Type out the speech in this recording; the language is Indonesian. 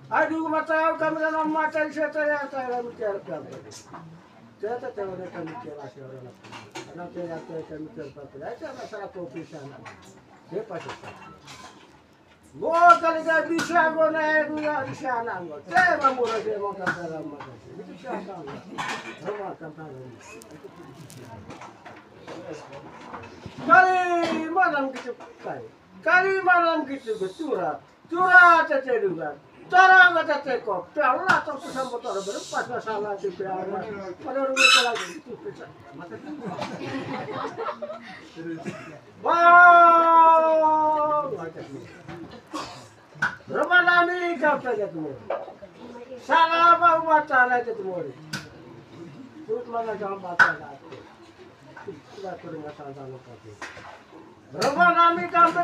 Aduh mata kami dalam mata saya mikir gambar. Saya tak tahu mereka mikir apa orang. Karena saya kami mikir apa. Saya masalah kopi sana. Saya pasti. Gua kali gak bisa gua naik gua di sana gua. Saya mampu aja mau kantor mata. Itu siapa? Rumah kantor. Kali malam gitu kali malam gitu curah cecedugan cara kata tekok Allah atau sampai tora berempat masalah di piala pada rumah lagi itu wow rumah nami kafe ketemu salah apa wacana ketemu terus mana jangan baca sudah kurang masalah kafe rumah nami kafe